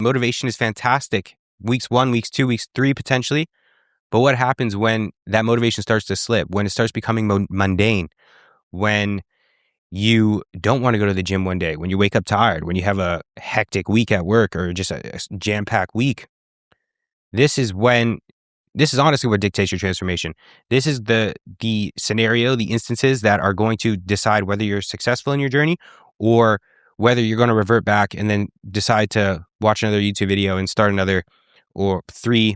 Motivation is fantastic. Weeks 1, weeks 2, weeks 3, potentially. But what happens when that motivation starts to slip, when it starts becoming mundane, when you don't want to go to the gym one day, when you wake up tired, when you have a hectic week at work or just a jam-packed week? This is honestly what dictates your transformation. This is the scenario, the instances that are going to decide whether you're successful in your journey or whether you're going to revert back and then decide to watch another YouTube video and start another or 3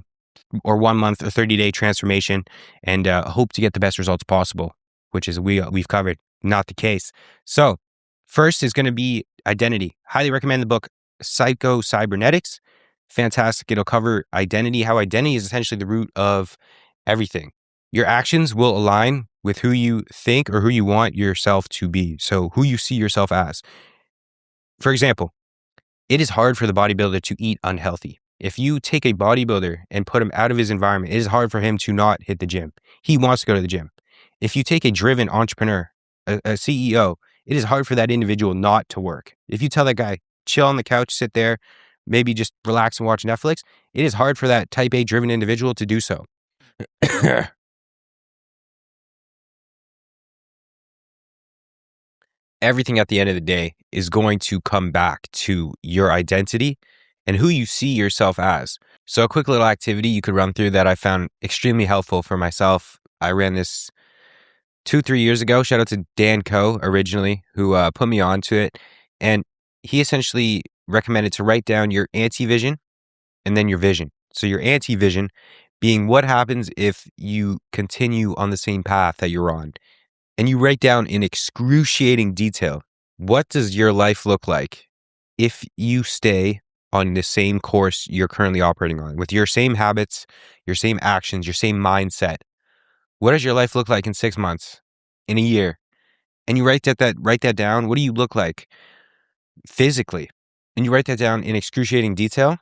or 1 month or 30-day transformation and hope to get the best results possible, which is we've covered. Not the case. So first is going to be identity. Highly recommend the book Psycho Cybernetics. Fantastic. It'll cover identity, how identity is essentially the root of everything. Your actions will align with who you think or who you want yourself to be. So who you see yourself as. For example, it is hard for the bodybuilder to eat unhealthy. If you take a bodybuilder and put him out of his environment, it is hard for him to not hit the gym. He wants to go to the gym. If you take a driven entrepreneur, a CEO, it is hard for that individual not to work. If you tell that guy, chill on the couch, sit there, maybe just relax and watch Netflix, it is hard for that type A driven individual to do so. Everything at the end of the day is going to come back to your identity and who you see yourself as. So a quick little activity you could run through that I found extremely helpful for myself. I ran this 2-3 years ago. Shout out to Dan Coe originally, who put me onto it. And he essentially recommended to write down your anti-vision and then your vision. So your anti-vision being what happens if you continue on the same path that you're on. And you write down in excruciating detail, what does your life look like if you stay on the same course you're currently operating on, with your same habits, your same actions, your same mindset? What does your life look like in 6 months, in a year? And you write that down. What do you look like physically? And you write that down in excruciating detail.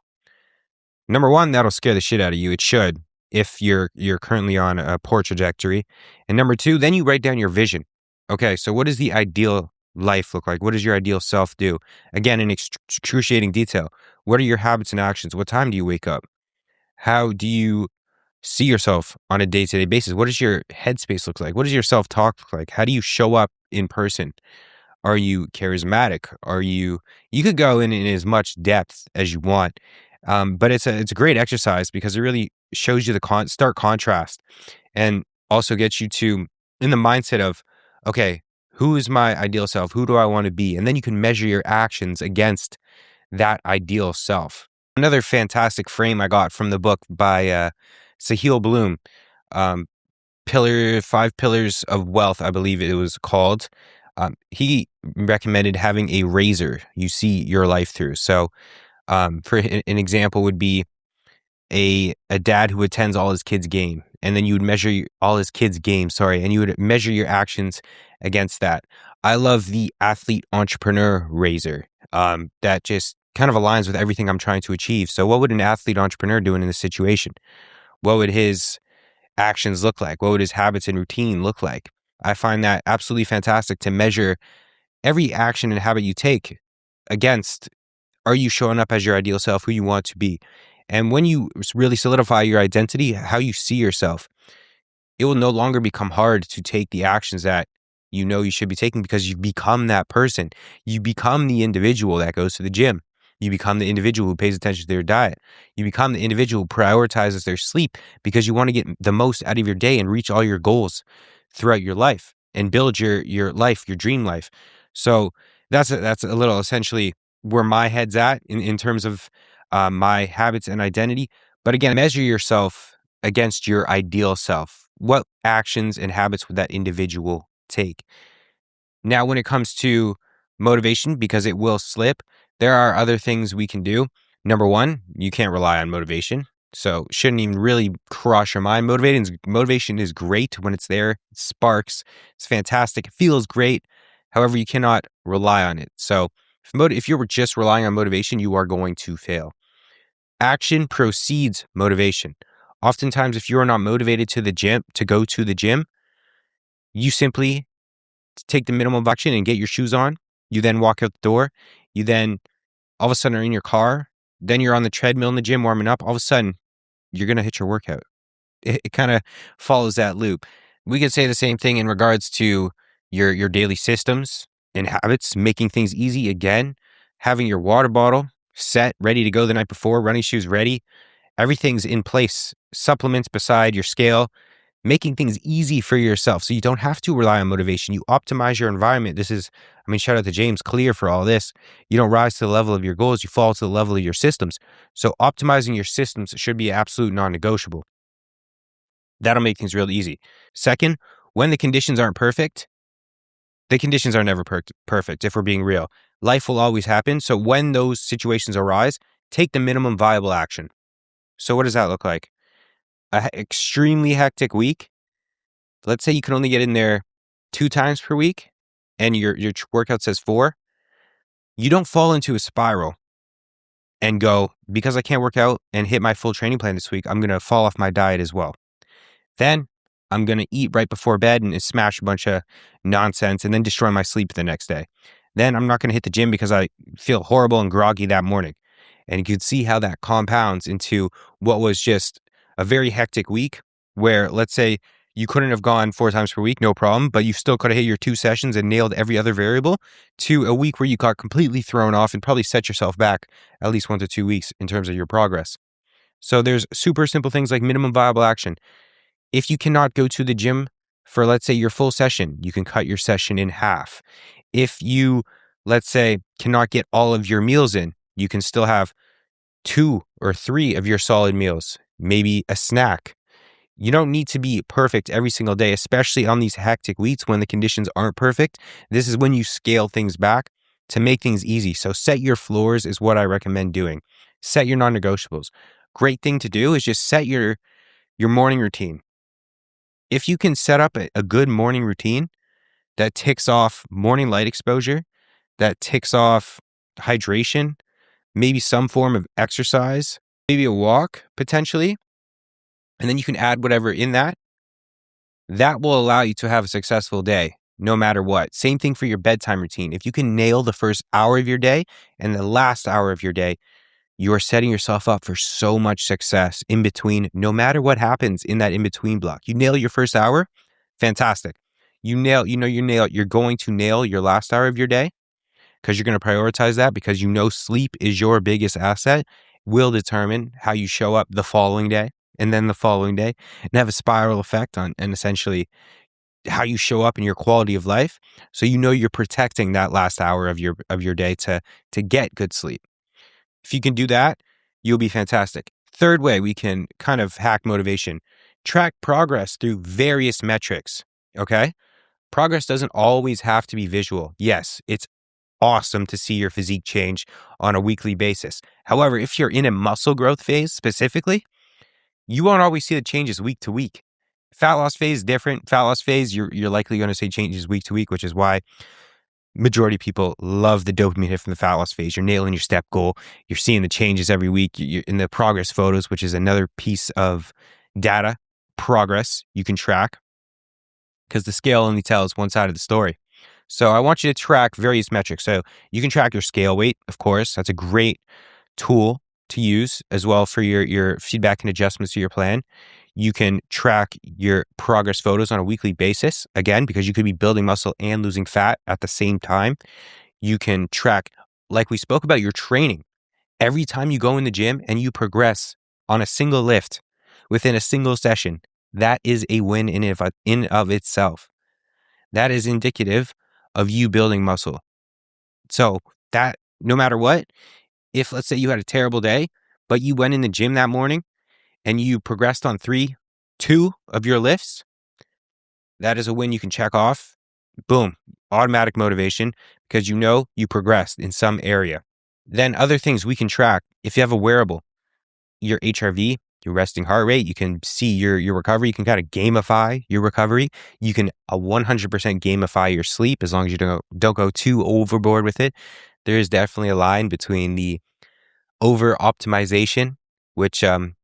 Number one, that'll scare the shit out of you. It should, if you're currently on a poor trajectory. And number two, then you write down your vision. Okay, so what does the ideal life look like? What does your ideal self do? Again, in excruciating detail. What are your habits and actions? What time do you wake up? How do you see yourself on a day-to-day basis? What does your headspace look like? What does your self-talk look like? How do you show up in person? Are you charismatic? You could go in as much depth as you want. But it's a great exercise because it really shows you the stark contrast and also gets you to in the mindset of, okay, who is my ideal self? Who do I want to be? And then you can measure your actions against that ideal self. Another fantastic frame I got from the book by Sahil Bloom, 5 Pillars of Wealth, I believe it was called. He recommended having a razor you see your life through. So for an example would be a dad who attends all his kids' game, and then you would measure all his kids' games, and you would measure your actions against that. I love the athlete entrepreneur razor. That just kind of aligns with everything I'm trying to achieve. So what would an athlete entrepreneur do in this situation? What would his actions look like? What would his habits and routine look like? I find that absolutely fantastic to measure every action and habit you take against, are you showing up as your ideal self, who you want to be? And when you really solidify your identity, how you see yourself, it will no longer become hard to take the actions that you know you should be taking because you become that person. You become the individual that goes to the gym. You become the individual who pays attention to their diet. You become the individual who prioritizes their sleep because you want to get the most out of your day and reach all your goals throughout your life and build your life, your dream life. So that's a little essentially where my head's at in terms of my habits and identity. But again, measure yourself against your ideal self. What actions and habits would that individual take? Now, when it comes to motivation, because it will slip, there are other things we can do. Number one, you can't rely on motivation. So shouldn't even really cross your mind. Motivation is great when it's there. It sparks. It's fantastic. It feels great. However, you cannot rely on it. So if you were just relying on motivation, you are going to fail. Action precedes motivation. Oftentimes, if you are not motivated to go to the gym, you simply take the minimum of action and get your shoes on. You then walk out the door. You then all of a sudden are in your car. then you're on the treadmill in the gym warming up. All of a sudden, you're going to hit your workout. It kind of follows that loop. We could say the same thing in regards to your daily systems and habits, making things easy again, having your water bottle set, ready to go the night before, running shoes ready. Everything's in place. Supplements beside your scale, making things easy for yourself so you don't have to rely on motivation. You optimize your environment. This is, shout out to James Clear for all this. You don't rise to the level of your goals, you fall to the level of your systems. So optimizing your systems should be absolute non-negotiable. That'll make things real easy. Second, when the conditions aren't perfect, the conditions are never perfect, if we're being real. Life will always happen. So when those situations arise, take the minimum viable action. So what does that look like? An extremely hectic week. Let's say you can only get in there 2 times per week and your workout says 4. You don't fall into a spiral and go, because I can't work out and hit my full training plan this week, I'm going to fall off my diet as well. Then I'm going to eat right before bed and smash a bunch of nonsense and then destroy my sleep the next day. Then I'm not going to hit the gym because I feel horrible and groggy that morning. And you can see how that compounds into what was just a very hectic week where, let's say, you couldn't have gone 4 times per week, no problem, but you still could have hit your 2 sessions and nailed every other variable, to a week where you got completely thrown off and probably set yourself back at least 1 to 2 weeks in terms of your progress. So there's super simple things like minimum viable action. If you cannot go to the gym for, let's say, your full session, you can cut your session in half. If you, let's say, cannot get all of your meals in, you can still have 2 or 3 of your solid meals, maybe a snack. You don't need to be perfect every single day, especially on these hectic weeks when the conditions aren't perfect. This is when you scale things back to make things easy. So set your floors is what I recommend doing. Set your non-negotiables. Great thing to do is just set your morning routine. If you can set up a good morning routine that ticks off morning light exposure, that ticks off hydration, maybe some form of exercise, maybe a walk potentially, and then you can add whatever in that will allow you to have a successful day no matter what. Same thing for your bedtime routine. If you can nail the first hour of your day and the last hour of your day, you are setting yourself up for so much success in between, no matter what happens in that in-between block. You nail your first hour, fantastic. You're going to nail your last hour of your day because you're going to prioritize that, because sleep is your biggest asset, will determine how you show up the following day and then the following day, and have a spiral effect on, and essentially how you show up in your quality of life. So you're protecting that last hour of your day to get good sleep. If you can do that, you'll be fantastic. Third way we can kind of hack motivation: track progress through various metrics. Okay? Progress doesn't always have to be visual. Yes, it's awesome to see your physique change on a weekly basis. However, if you're in a muscle growth phase specifically, you won't always see the changes week to week. Fat loss phase is different. Fat loss phase, you're likely going to see changes week to week, which is why majority of people love the dopamine hit from the fat loss phase. You're nailing your step goal. You're seeing the changes every week. You're in the progress photos, which is another piece of data progress you can track, because the scale only tells one side of the story. So I want you to track various metrics. So you can track your scale weight, of course. That's a great tool to use as well for your feedback and adjustments to your plan. You can track your progress photos on a weekly basis, again, because you could be building muscle and losing fat at the same time. You can track, like we spoke about, your training. Every time you go in the gym and you progress on a single lift within a single session, that is a win in of itself. That is indicative of you building muscle. So that, no matter what, if let's say you had a terrible day, but you went in the gym that morning and you progressed on 2 of your lifts, that is a win you can check off. Boom, automatic motivation, because you progressed in some area. Then other things we can track: if you have a wearable, your HRV, your resting heart rate, you can see your recovery. You can kind of gamify your recovery. You can 100% gamify your sleep, as long as you don't go too overboard with it. There is definitely a line between the over optimization, which I've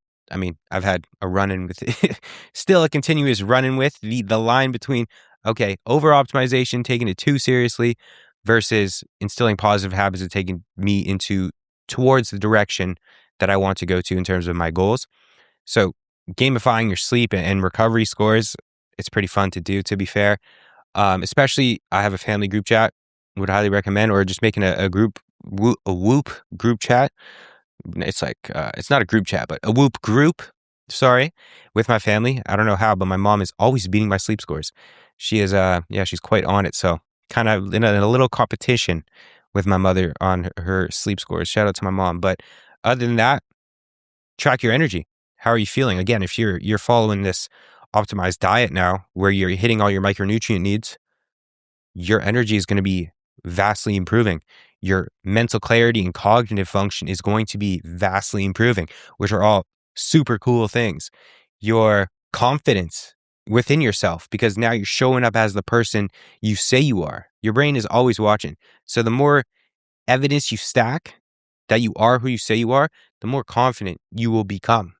had a run-in with still a continuous run-in with the line between, okay, over optimization, taking it too seriously, versus instilling positive habits and taking me into towards the direction that I want to go to in terms of my goals. So gamifying your sleep and recovery scores, it's pretty fun to do, to be fair. Especially I have a family group chat, would highly recommend, or just making a group, a Whoop group chat. It's like, it's not a group chat, but a Whoop group, sorry, with my family. I don't know how, but my mom is always beating my sleep scores. She is, yeah, she's quite on it. So kind of in a little competition with my mother on her sleep scores. Shout out to my mom. But other than that, track your energy. How are you feeling? Again, if you're following this optimized diet now where you're hitting all your micronutrient needs, your energy is going to be vastly improving. Your mental clarity and cognitive function is going to be vastly improving, which are all super cool things. Your confidence within yourself, because now you're showing up as the person you say you are. Your brain is always watching. So the more evidence you stack that you are who you say you are, the more confident you will become.